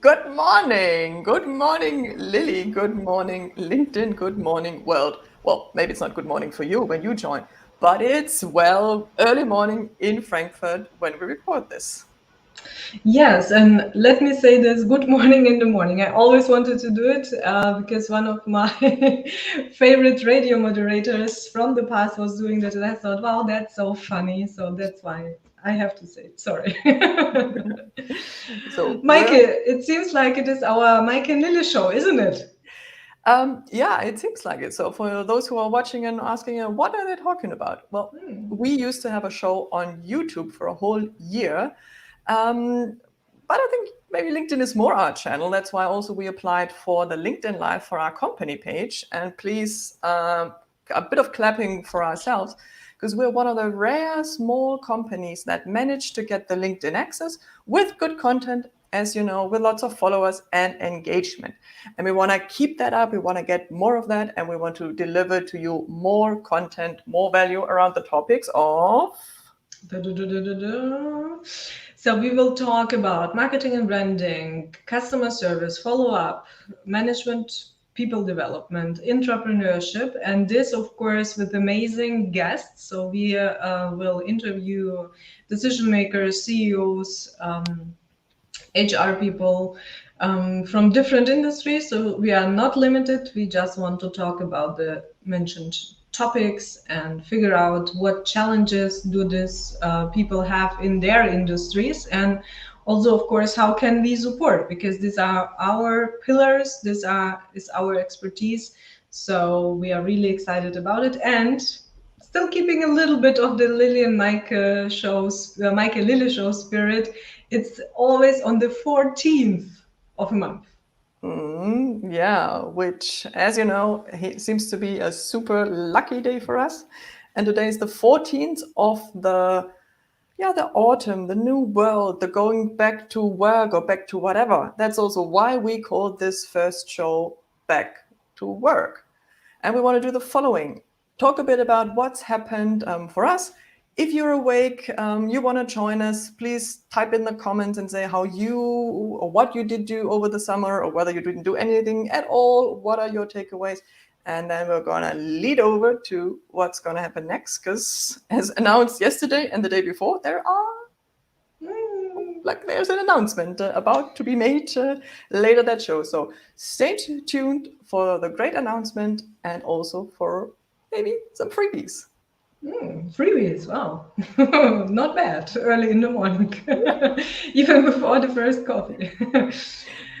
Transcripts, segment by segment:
Good morning. Good morning, Lilli. Good morning, LinkedIn. Good morning, world. Well, maybe it's not good morning for you when you join, but it's, well, early morning in Frankfurt when we record this. Yes, and let me say this, good morning in the morning. I always wanted to do it because one of my favorite radio moderators from the past was doing that, and I thought, wow, that's so funny. So that's why I have to say it. Sorry. So Maike, it seems like it is our Maike and Lilli show, isn't it? yeah, it seems like it. So for those who are watching and asking, what are they talking about? Well, we used to have a show on YouTube for a whole year. Um, but I think maybe LinkedIn is more our channel. That's why also we applied for the LinkedIn Live for our company page. And please, a bit of clapping for ourselves, because we're one of the rare small companies that managed to get the LinkedIn access with good content, as you know, with lots of followers and engagement. And we want to keep that up. We want to get more of that. And we want to deliver to you more content, more value around the topics of... So we will talk about marketing and branding, customer service, follow-up, management, people development, entrepreneurship, and this, of course, with amazing guests. So we will interview decision makers, CEOs, HR people from different industries. So we are not limited. We just want to talk about the mentioned topics and figure out what challenges do these people have in their industries, and also, of course, how can we support, because these are our pillars, is our expertise. So we are really excited about it, and still keeping a little bit of the Lilli and Mike shows, Mike and Lilli show spirit. It's always on the 14th of a month. Yeah, which, as you know, seems to be a super lucky day for us. And today is the 14th of the autumn, the new world, the going back to work or back to whatever. That's also why we call this first show Back to Work. And we want to do the following: talk a bit about what's happened for us. If you're awake, you want to join us, please type in the comments and say how you or what you did do over the summer, or whether you didn't do anything at all. What are your takeaways? And then we're going to lead over to what's going to happen next, because as announced yesterday and the day before, there's an announcement about to be made later that show. So stay tuned for the great announcement and also for maybe some freebies. Freebies, wow. Not bad, early in the morning, even before the first coffee.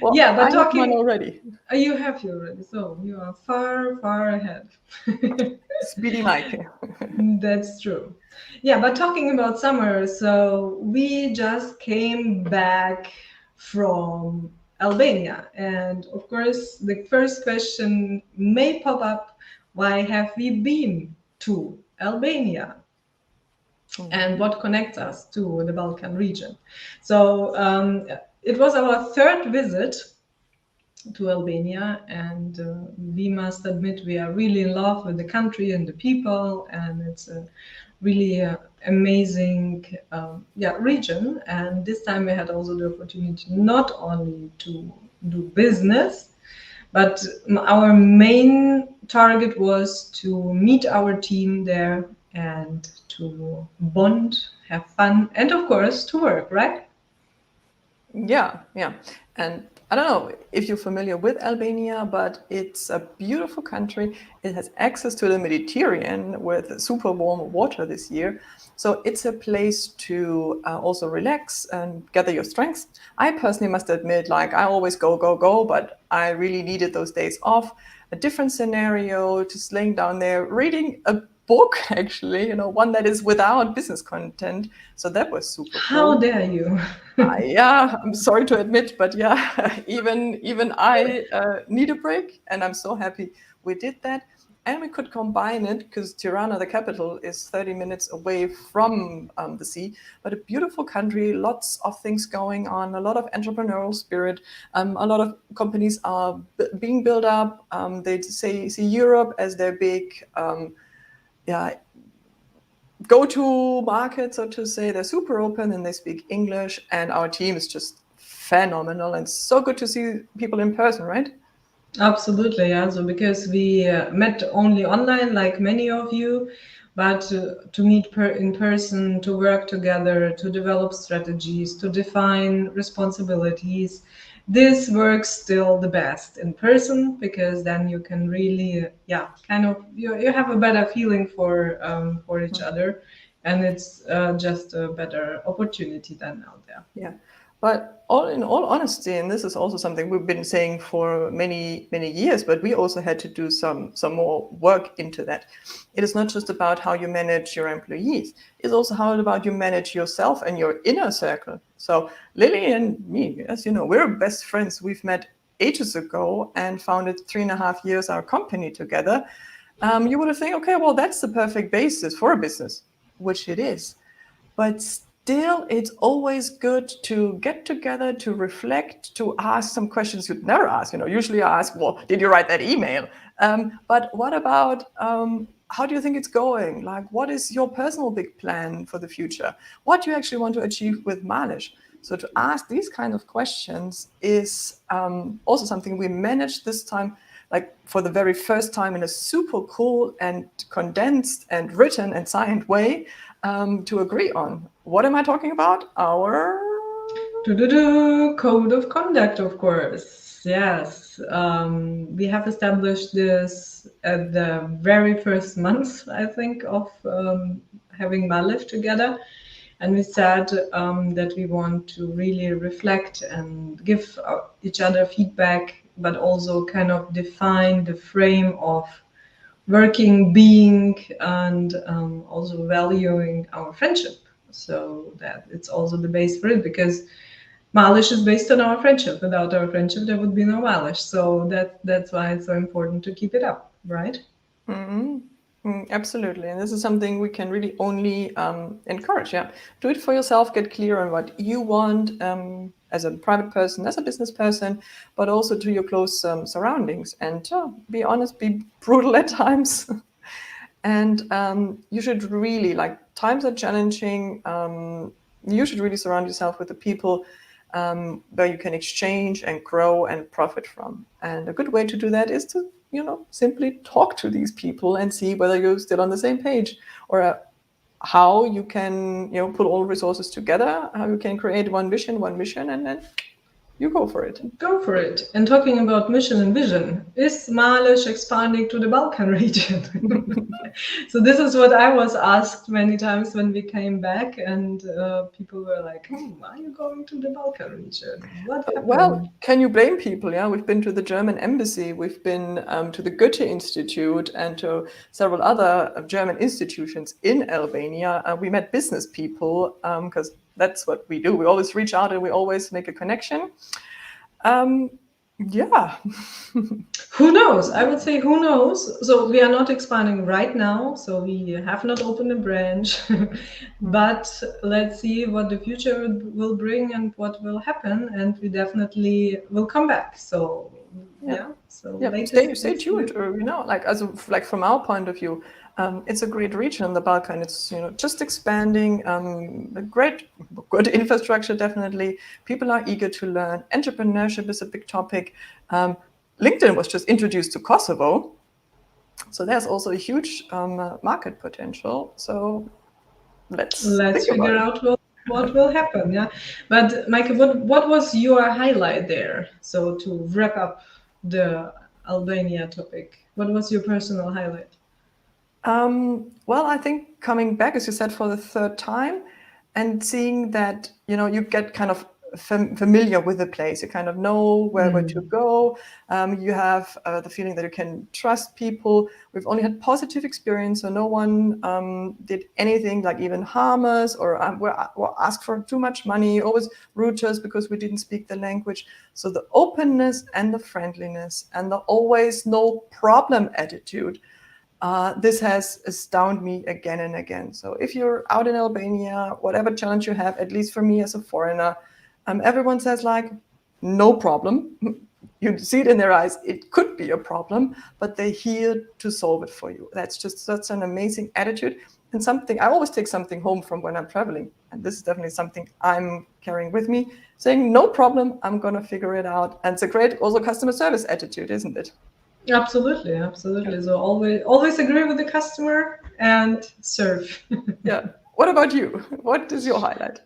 Well, Yeah, I but have one talking, already. you have you already, so you are far, far ahead. Speedy Mike. That's true. Yeah, but talking about summer, so we just came back from Albania. And of course, the first question may pop up, why have we been to Albania? And what connects us to the Balkan region? So it was our third visit to Albania, and we must admit we are really in love with the country and the people, and it's a really amazing region. And this time we had also the opportunity not only to do business, but our main target was to meet our team there and to bond, have fun, and of course to work, right? Yeah. And I don't know if you're familiar with Albania, but it's a beautiful country. It has access to the Mediterranean with super warm water this year. So it's a place to also relax and gather your strengths. I personally must admit, like, I always go, go, go, but I really needed those days off. A different scenario, just laying down there, reading a book, actually, one that is without business content. So that was super How cool. dare you? Yeah, I'm sorry to admit, but yeah, even I need a break, and I'm so happy we did that. And we could combine it because Tirana, the capital, is 30 minutes away from the sea, but a beautiful country, lots of things going on, a lot of entrepreneurial spirit. A lot of companies are being built up. They see Europe as their big yeah, go-to market, so to say. They're super open and they speak English, and our team is just phenomenal and so good to see people in person, right? Absolutely, yeah. So because we met only online, like many of you, but to meet in person, to work together, to develop strategies, to define responsibilities, this works still the best in person because then you can really, yeah, kind of you have a better feeling for each other, and it's just a better opportunity than out there. Yeah. But all in all honesty, and this is also something we've been saying for many, many years, but we also had to do some more work into that. It is not just about how you manage your employees. It's also how about you manage yourself and your inner circle. So Lilli and me, as you know, we're best friends. We've met ages ago and founded 3.5 years our company together. You would have think, okay, well, that's the perfect basis for a business, which it is. But still, it's always good to get together, to reflect, to ask some questions you'd never ask. Usually I ask, well, did you write that email? But what about how do you think it's going? Like, what is your personal big plan for the future? What do you actually want to achieve with MaLish? So to ask these kind of questions is also something we managed this time, like for the very first time in a super cool and condensed and written and signed way to agree on. What am I talking about? Our Code of conduct, of course. Yes. We have established this at the very first month, I think, of having MaLish together. And we said that we want to really reflect and give each other feedback, but also kind of define the frame of working, being, and also valuing our friendship. So that it's also the base for it because MaLish is based on our friendship. Without our friendship, there would be no MaLish. So that's why it's so important to keep it up, right? Absolutely. And this is something we can really only encourage. Yeah. Do it for yourself, get clear on what you want as a private person, as a business person, but also to your close surroundings. And be honest, be brutal at times. And you should really, like, times are challenging. You should really surround yourself with the people where you can exchange and grow and profit from. And a good way to do that is to, simply talk to these people and see whether you're still on the same page, or how you can, put all resources together, how you can create one vision, one mission, and then you go for it. Go for it. And talking about mission and vision, is MaLish expanding to the Balkan region? So this is what I was asked many times when we came back, and people were like, are you going to the Balkan region? What happened? Well, can you blame people? Yeah, we've been to the German embassy, we've been to the Goethe Institute and to several other German institutions in Albania. We met business people because that's what we do. We always reach out and we always make a connection. Yeah. Who knows? I would say who knows. So we are not expanding right now. So we have not opened a branch, but let's see what the future will bring and what will happen. And we definitely will come back. So yeah. So Stay tuned. Like from our point of view, it's a great region, the Balkan. It's just expanding. A good infrastructure, definitely. People are eager to learn. Entrepreneurship is a big topic. LinkedIn was just introduced to Kosovo, so there's also a huge market potential. So let's figure out what will happen. Yeah, but Mike, what was your highlight there? So to wrap up the Albania topic, what was your personal highlight? Well, I think coming back, as you said, for the third time and seeing that, you get kind of familiar with the place. You kind of know where to go. You have the feeling that you can trust people. We've only had positive experience, so no one did anything like even harm us or asked for too much money, always rude to us because we didn't speak the language. So the openness and the friendliness and the always no problem attitude, this has astounded me again and again. So if you're out in Albania, whatever challenge you have, at least for me as a foreigner, everyone says like, no problem. You see it in their eyes, it could be a problem, but they're here to solve it for you. That's just such an amazing attitude. and something, I always take something home from when I'm traveling. And this is definitely something I'm carrying with me, saying, no problem, I'm going to figure it out. And it's a great also customer service attitude, isn't it? Absolutely, absolutely. So always agree with the customer and serve. Yeah. What about you? What is your highlight?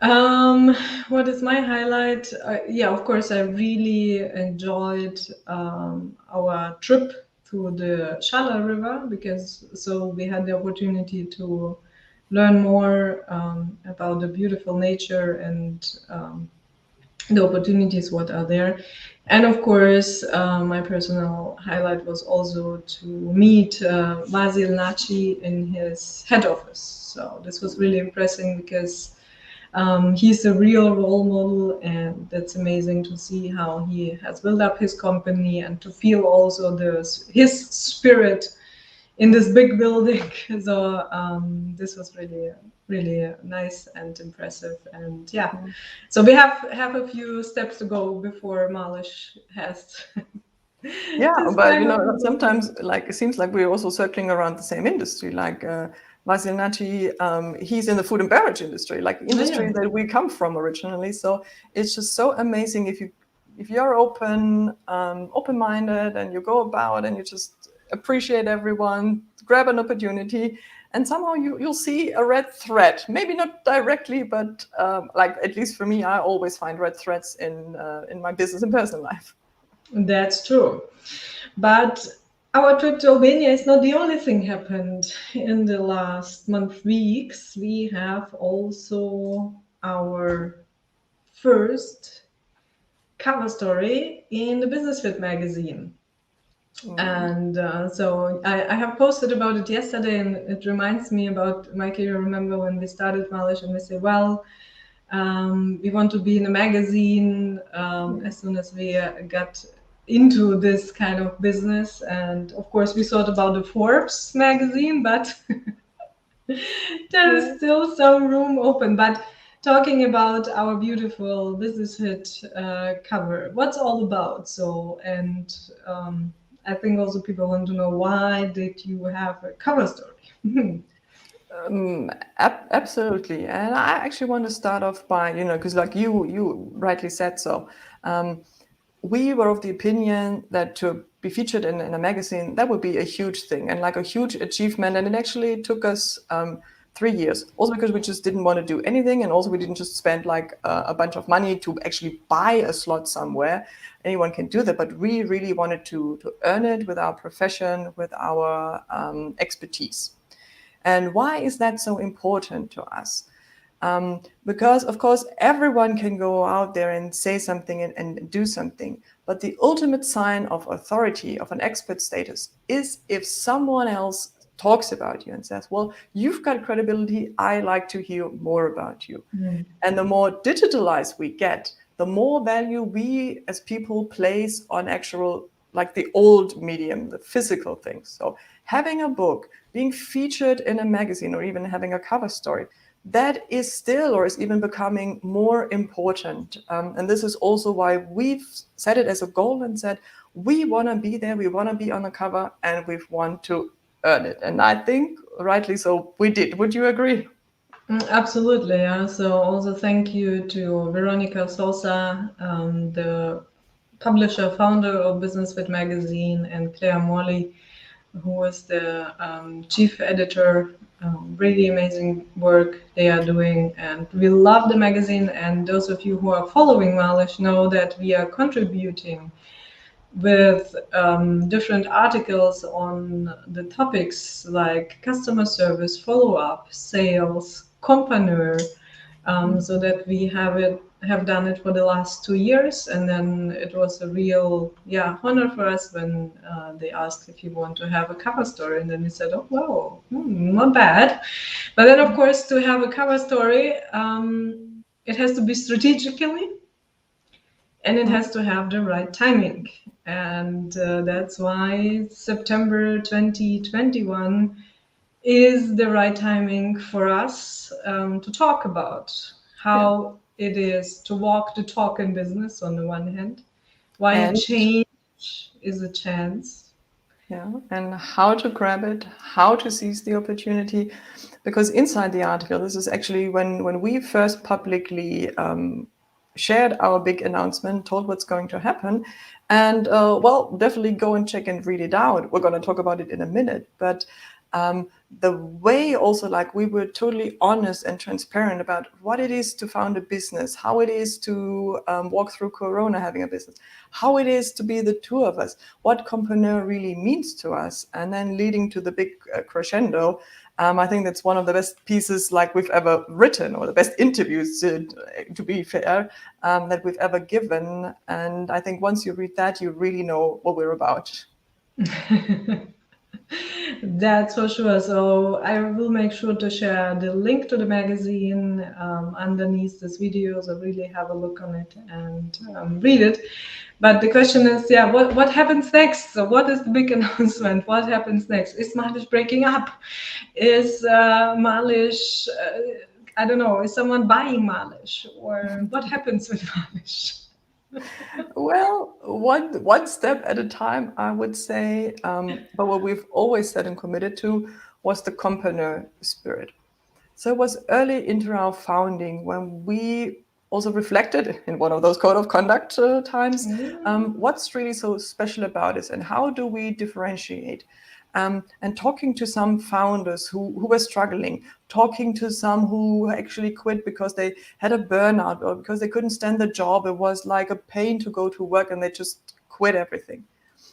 Um, what is my highlight? Yeah, of course, I really enjoyed our trip to the Shala River, because so we had the opportunity to learn more about the beautiful nature and the opportunities what are there. And of course, my personal highlight was also to meet Vasil Naci in his head office. So this was really impressive, because he's a real role model, and that's amazing to see how he has built up his company and to feel also his spirit in this big building. So this was really, really nice and impressive. And yeah, so we have a few steps to go before MaLish has Yeah, this but kind of. sometimes like it seems like we're also circling around the same industry. Like Vasil Naci, he's in the food and beverage industry, like industry Yeah. that we come from originally. So it's just so amazing if you're open-minded, and you go about and you just appreciate everyone, grab an opportunity, and somehow you'll see a red thread. Maybe not directly, but like at least for me, I always find red threads in my business and personal life. That's true. But our trip to Albania is not the only thing happened in the last month, weeks. We have also our first cover story in the Bisnessfit magazine. And so I have posted about it yesterday, and it reminds me about, Mikey, you remember when we started MaLish and we say, well, we want to be in a magazine as soon as we got into this kind of business. And of course, we thought about the Forbes magazine, but there is still some room open. But talking about our beautiful Bisnessfit cover, what's all about? So, and I think also people want to know, why did you have a cover story? Absolutely, and I actually want to start off by because like you rightly said so. We were of the opinion that to be featured in a magazine, that would be a huge thing and like a huge achievement, and it actually took us 3 years. Also because we just didn't want to do anything, and also we didn't just spend like a bunch of money to actually buy a slot somewhere. Anyone can do that, but we really wanted to earn it with our profession, with our expertise. And why is that so important to us? Because, of course, everyone can go out there and say something and do something. But the ultimate sign of authority, of an expert status, is if someone else talks about you and says, well, you've got credibility, I like to hear more about you. And the more digitalized we get, the more value we as people place on actual, like the old medium, the physical things. So having a book, being featured in a magazine, or even having a cover story, that is still or is even becoming more important. And this is also why we've set it as a goal and said, we want to be there, we want to be on the cover, and we want to earn it. And I think rightly so we did. Would you agree? Absolutely. Yeah. So also thank you to Veronica Sosa, the publisher, founder of Bisnessfit Magazine, and Claire Morley, who is the chief editor. Really amazing work they are doing, and we love the magazine. And those of you who are following MaLish know that we are contributing with different articles on the topics like customer service, follow-up, sales, compreneur, so that we have done it for the last 2 years. And then it was a real honor for us when they asked if you want to have a cover story, and then we said, oh wow, not bad. But then of course, to have a cover story, it has to be strategically, and it has to have the right timing. And that's why September 2021 is the right timing for us to talk about how it is to walk the talk in business on the one hand, why And change is a chance, Yeah, and how to grab it, how to seize the opportunity, because inside the article, this is actually when we first publicly shared our big announcement, told what's going to happen, and well, definitely go and check and read it out. We're going to talk about it in a minute, but the way also, like, we were totally honest and transparent about what it is to found a business, how it is to walk through Corona having a business, how it is to be the two of us, what compreneur really means to us, and then leading to the big crescendo. I think that's one of the best pieces like we've ever written, or the best interviews, to be fair, that we've ever given. And I think once you read that, you really know what we're about. That's for sure. So I will make sure to share the link to the magazine underneath this video. So really have a look on it and read it. But the question is, yeah, what happens next? So what is the big announcement? What happens next? Is MaLish breaking up? Is MaLish, I don't know, is someone buying MaLish? Or what happens with MaLish? Well, one step at a time, I would say. But what we've always said and committed to was the compreneur spirit. So it was early into our founding when we also reflected in one of those code of conduct times, what's really so special about this and how do we differentiate? And talking to some founders who were struggling, talking to some who actually quit because they had a burnout or because they couldn't stand the job. It was like a pain to go to work and they just quit everything.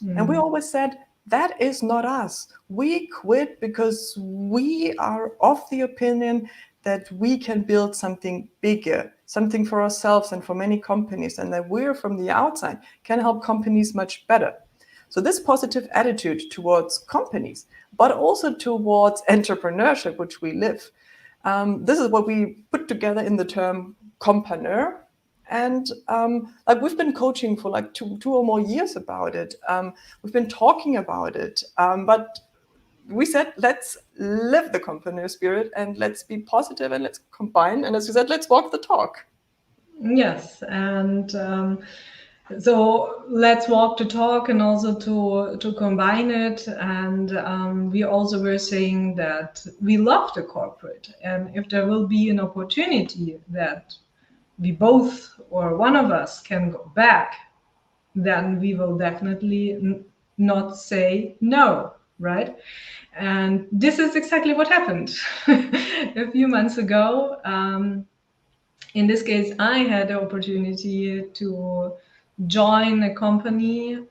And we always said, that is not us. We quit because we are of the opinion that we can build something bigger, something for ourselves and for many companies, and that we're from the outside can help companies much better. So this positive attitude towards companies, but also towards entrepreneurship, which we live, this is what we put together in the term compreneur. And like we've been coaching for like two or more years about it. We've been talking about it, but we said, let's live the compreneur spirit and let's be positive and let's combine. And as you said, let's walk the talk. Yes, and so let's walk the talk and also to combine it. And we also were saying that we love the corporate, and if there will be an opportunity that we both or one of us can go back, then we will definitely not say no, right? And this is exactly what happened a few months ago. In this case, I had the opportunity to join a company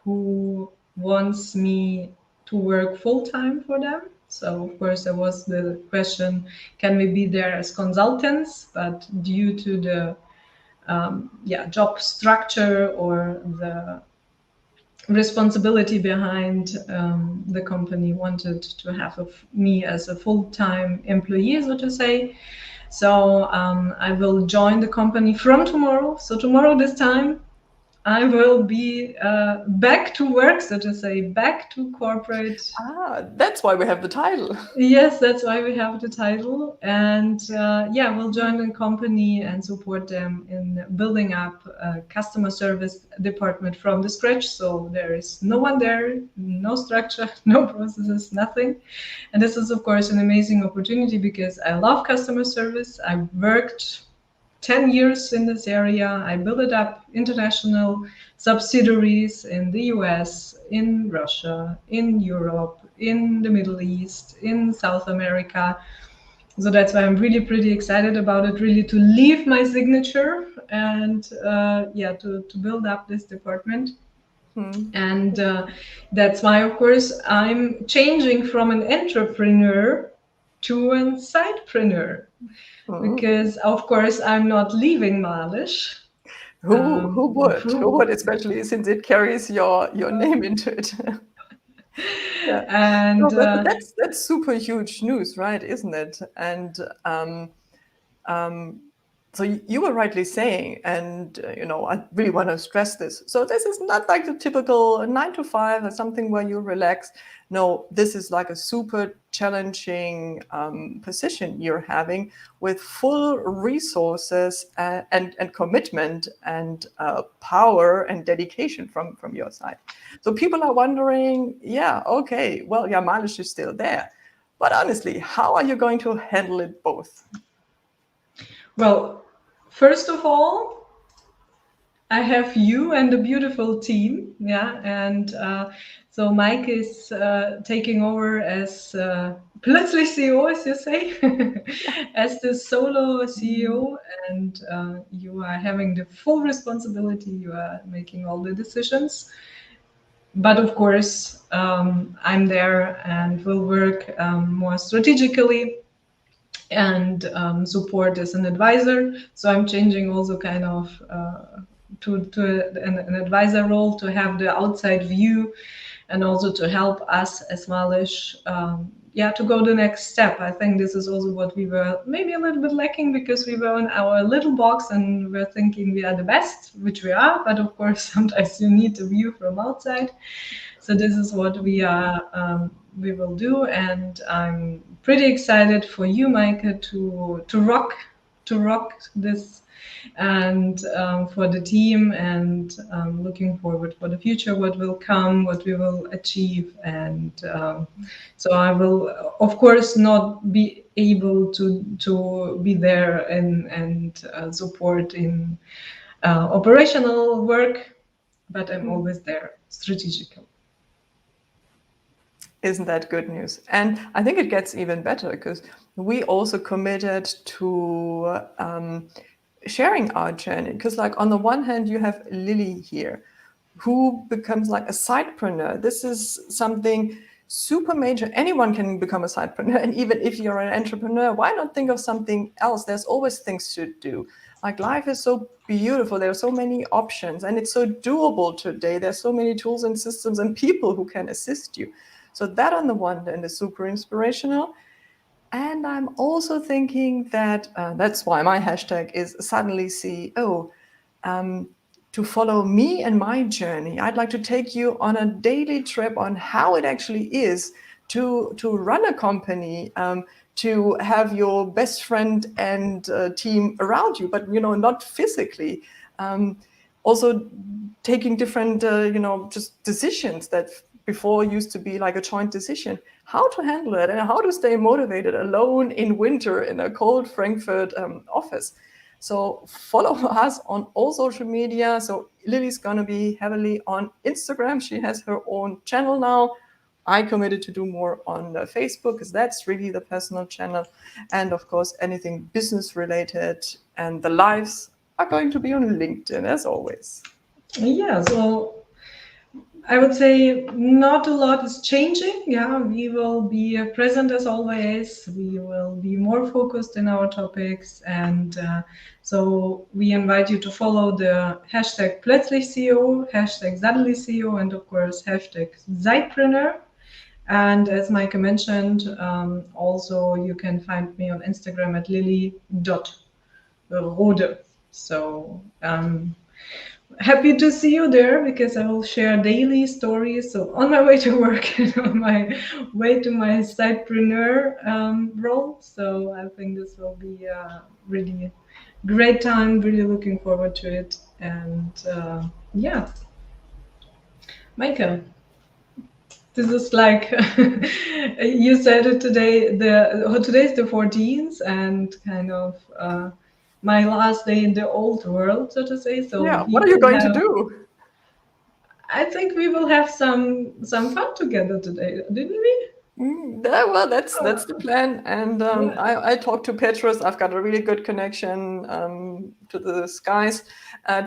who wants me to work full time for them. So, of course, there was the question, can we be there as consultants? But due to the job structure or the responsibility behind the company wanted to have me as a full-time employee, so to say. So I will join the company from tomorrow. So tomorrow this time, I will be back to work, so to say, back to corporate. That's why we have the title. Yes, that's why we have the title. And we'll join the company and support them in building up a customer service department from the scratch. So there is no one there, no structure, no processes, nothing. And this is, of course, an amazing opportunity because I love customer service. I worked 10 years in this area. I built up international subsidiaries in the US, in Russia, in Europe, in the Middle East, in South America. So that's why I'm really pretty excited about it, really to leave my signature and to build up this department. And that's why, of course, I'm changing from an entrepreneur to a sidepreneur. Because, of course, I'm not leaving MaLish. Who would, especially since it carries your name into it. Yeah. And No, but that's super huge news, right? Isn't it? And So you were rightly saying, and I really want to stress this. So this is not like the typical 9 to 5 or something where you relax. No, this is like a super challenging position you're having with full resources and commitment and power and dedication from your side. So people are wondering, yeah, okay, well, yeah, MaLish is still there. But honestly, how are you going to handle it both? Well, first of all, I have you and a beautiful team, yeah, and so Mike is taking over as plötzlich CEO, as you say, as the solo CEO, and you are having the full responsibility. You are making all the decisions, but of course, I'm there and will work more strategically and support as an advisor. So I'm changing also kind of to an advisor role to have the outside view and also to help us as MaLish, to go the next step. I think this is also what we were maybe a little bit lacking because we were in our little box and we're thinking we are the best, which we are. But of course, sometimes you need a view from outside. So this is what we will do, and I'm pretty excited for you, Maike, to rock this, and for the team, and looking forward for the future, what will come, what we will achieve, and so I will, of course, not be able to be there and support in operational work, but I'm always there strategically. Isn't that good news? And I think it gets even better because we also committed to sharing our journey. Because, like, on the one hand, you have Lilli here, who becomes like a sidepreneur. This is something super major. Anyone can become a sidepreneur. And even if you're an entrepreneur, why not think of something else? There's always things to do. Like, life is so beautiful. There are so many options and it's so doable today. There's so many tools and systems and people who can assist you. So that on the one hand is super inspirational. And I'm also thinking that that's why my hashtag is suddenly CEO, to follow me and my journey. I'd like to take you on a daily trip on how it actually is to run a company, to have your best friend and team around you, but not physically. Also taking different just decisions that before used to be like a joint decision, how to handle it and how to stay motivated alone in winter in a cold Frankfurt office. So follow us on all social media. So Lilli's going to be heavily on Instagram. She has her own channel now. I committed to do more on Facebook because that's really the personal channel. And of course, anything business related and the lives are going to be on LinkedIn as always. Yeah, so I would say not a lot is changing. Yeah, we will be present as always. We will be more focused in our topics. And so we invite you to follow the hashtag plötzlich CEO, hashtag suddenly CEO, and of course, hashtag Zeitpreneur. And as Maike mentioned, also you can find me on Instagram at lilli.rode. So happy to see you there because I will share daily stories. So on my way to work and on my way to my sidepreneur role. So I think this will be a really great time. Really looking forward to it. And Maike, this is like you said it today. Today's the 14th and kind of my last day in the old world, so to say. So Yeah, what are you going to do? I think we will have some fun together today, didn't we? Yeah, well, that's the plan. And Yeah. I talked to Petrus. I've got a really good connection to the skies.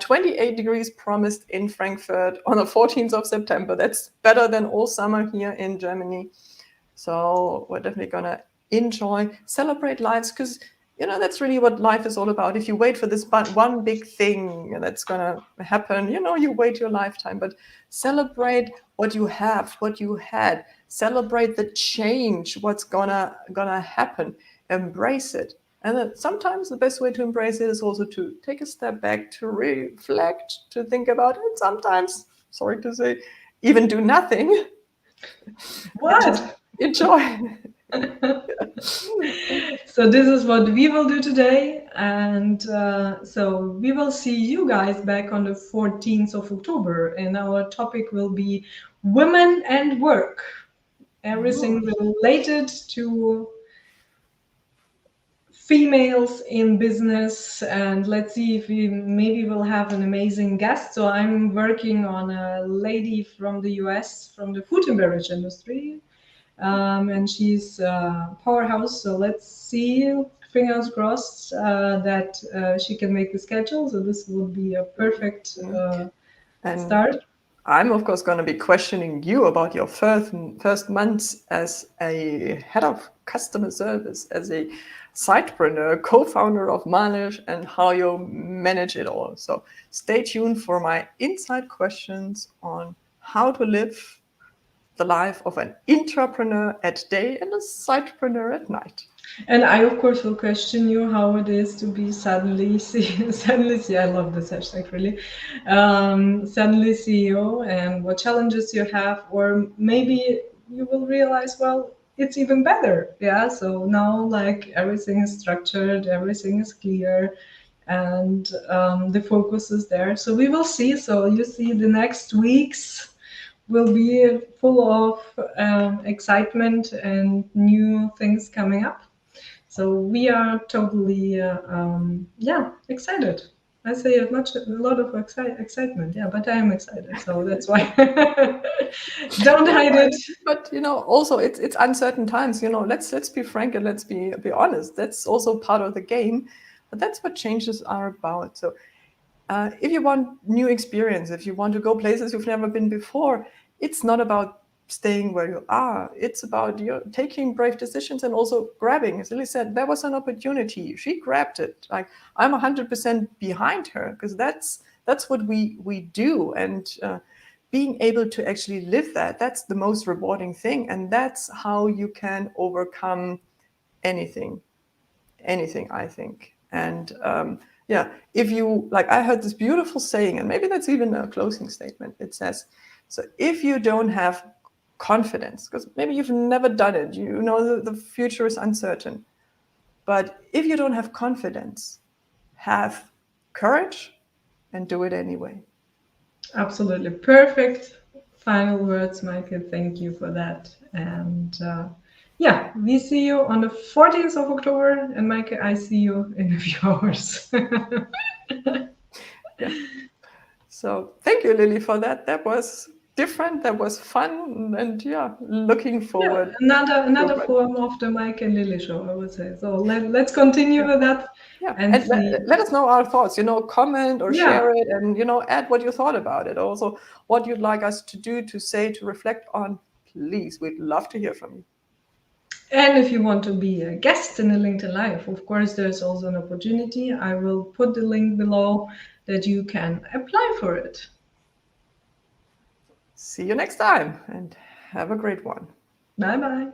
28 degrees promised in Frankfurt on the 14th of September. That's better than all summer here in Germany. So we're definitely going to enjoy, celebrate lives, because that's really what life is all about. If you wait for this one big thing that's going to happen, you wait your lifetime, but celebrate what you have, what you had, celebrate the change, what's gonna happen, embrace it. And then sometimes the best way to embrace it is also to take a step back, to reflect, to think about it. Sometimes, sorry to say, even do nothing and just What? enjoy. So this is what we will do today, and so we will see you guys back on the 14th of October, and our topic will be women and work, everything related to females in business. And let's see if we maybe will have an amazing guest. So I'm working on a lady from the US, from the food and beverage industry, and she's a powerhouse. So let's see, fingers crossed, that she can make the schedule. So this will be a perfect And start. I'm, of course, going to be questioning you about your first months as a head of customer service, as a sidepreneur, co-founder of MaLish, and how you manage it all. So stay tuned for my inside questions on how to live the life of an intrapreneur at day and a sidepreneur at night. And I, of course, will question you how it is to be suddenly suddenly I love this hashtag really, suddenly CEO, and what challenges you have, or maybe you will realize, well, it's even better. Yeah. So now, like, everything is structured, everything is clear, and the focus is there. So we will see. So you see, the next weeks will be full of excitement and new things coming up. So we are totally, excited. I say a lot of excitement, yeah, but I am excited, so that's why. Don't hide it. But also it's uncertain times. Let's be frank and let's be honest. That's also part of the game, but that's what changes are about. So if you want new experience, if you want to go places you've never been before, it's not about staying where you are. It's about taking brave decisions and also grabbing. As Lilli said, there was an opportunity. She grabbed it. Like, I'm 100% behind her, because that's what we do. And being able to actually live that's the most rewarding thing. And that's how you can overcome anything, I think. And if you, like, I heard this beautiful saying, and maybe that's even a closing statement. It says, so if you don't have confidence, because maybe you've never done it, the future is uncertain, but if you don't have confidence, have courage and do it anyway. Absolutely perfect final words, Michael. Thank you for that. And we see you on the 14th of October. And Michael, I see you in a few hours. Yeah. So thank you, Lilli, for that. That was different. That was fun. And looking forward. Another form of the Mike and Lilli show, I would say. So let's continue with that. Yeah, and let us know our thoughts. Comment or share it, and add what you thought about it. Also, what you'd like us to do, to say, to reflect on. Please, we'd love to hear from you. And if you want to be a guest in a LinkedIn Live, of course, there's also an opportunity. I will put the link below that you can apply for it. See you next time, and have a great one. Bye-bye.